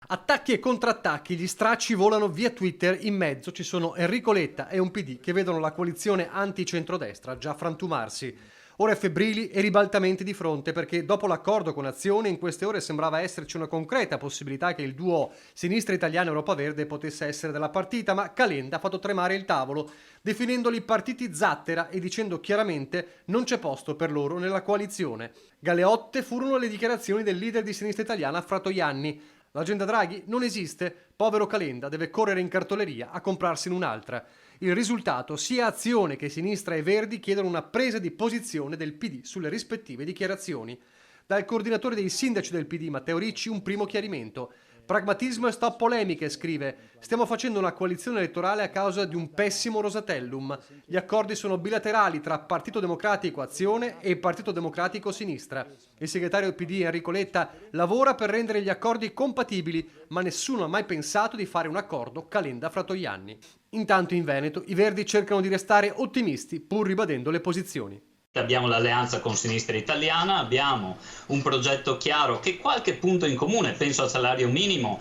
Attacchi e contrattacchi, gli stracci volano via Twitter, in mezzo ci sono Enrico Letta e un PD che vedono la coalizione anti-centrodestra già frantumarsi. Ore febbrili e ribaltamenti di fronte perché dopo l'accordo con Azione in queste ore sembrava esserci una concreta possibilità che il duo Sinistra Italiana Europa Verde potesse essere della partita, ma Calenda ha fatto tremare il tavolo, definendoli partiti zattera e dicendo chiaramente non c'è posto per loro nella coalizione. Galeotte furono le dichiarazioni del leader di Sinistra Italiana Fratoianni. L'agenda Draghi non esiste, povero Calenda deve correre in cartoleria a comprarsene un'altra. Il risultato, sia Azione che Sinistra e Verdi chiedono una presa di posizione del PD sulle rispettive dichiarazioni. Dal coordinatore dei sindaci del PD, Matteo Ricci, un primo chiarimento. Pragmatismo e stop polemiche, scrive. Stiamo facendo una coalizione elettorale a causa di un pessimo Rosatellum. Gli accordi sono bilaterali tra Partito Democratico Azione e Partito Democratico Sinistra. Il segretario PD Enrico Letta lavora per rendere gli accordi compatibili, ma nessuno ha mai pensato di fare un accordo Calenda-Fratoianni. Intanto in Veneto i Verdi cercano di restare ottimisti, pur ribadendo le posizioni. Abbiamo l'alleanza con Sinistra Italiana, abbiamo un progetto chiaro che qualche punto in comune, penso al salario minimo,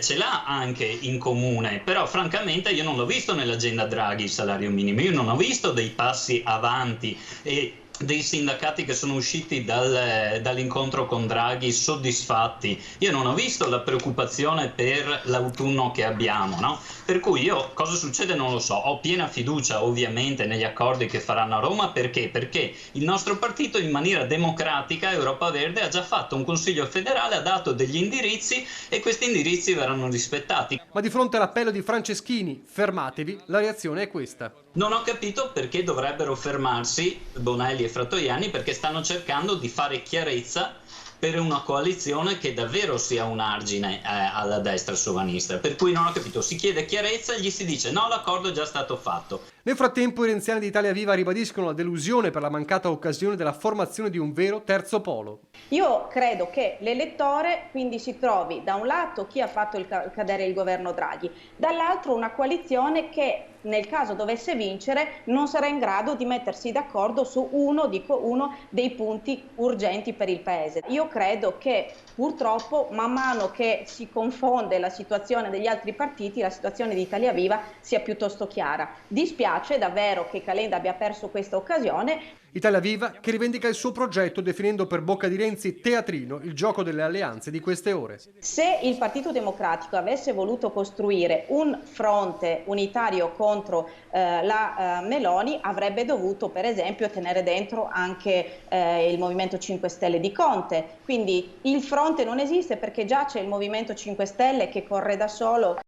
ce l'ha anche in comune, però francamente io non l'ho visto nell'agenda Draghi il salario minimo, io non ho visto dei passi avanti e dei sindacati che sono usciti dall'incontro con Draghi soddisfatti. Io non ho visto la preoccupazione per l'autunno che abbiamo, no? Per cui io cosa succede non lo so, ho piena fiducia ovviamente negli accordi che faranno a Roma, perché? Perché il nostro partito in maniera democratica, Europa Verde, ha già fatto un consiglio federale, ha dato degli indirizzi e questi indirizzi verranno rispettati. Ma di fronte all'appello di Franceschini, fermatevi, la reazione è questa. Non ho capito perché dovrebbero fermarsi Bonelli e Fratoianni, perché stanno cercando di fare chiarezza per una coalizione che davvero sia un argine alla destra sovranista. Per cui non ho capito, si chiede chiarezza e gli si dice no, l'accordo è già stato fatto. Nel frattempo i renziani di Italia Viva ribadiscono la delusione per la mancata occasione della formazione di un vero terzo polo. Io credo che l'elettore quindi si trovi da un lato chi ha fatto cadere il governo Draghi, dall'altro una coalizione che nel caso dovesse vincere non sarà in grado di mettersi d'accordo su uno dei punti urgenti per il Paese. Io credo che purtroppo man mano che si confonde la situazione degli altri partiti, la situazione di Italia Viva sia piuttosto chiara. Dispiace davvero che Calenda abbia perso questa occasione. Italia Viva che rivendica il suo progetto definendo per bocca di Renzi teatrino il gioco delle alleanze di queste ore. Se il Partito Democratico avesse voluto costruire un fronte unitario contro la Meloni, avrebbe dovuto per esempio tenere dentro anche il Movimento 5 Stelle di Conte. Quindi il fronte non esiste perché già c'è il Movimento 5 Stelle che corre da solo.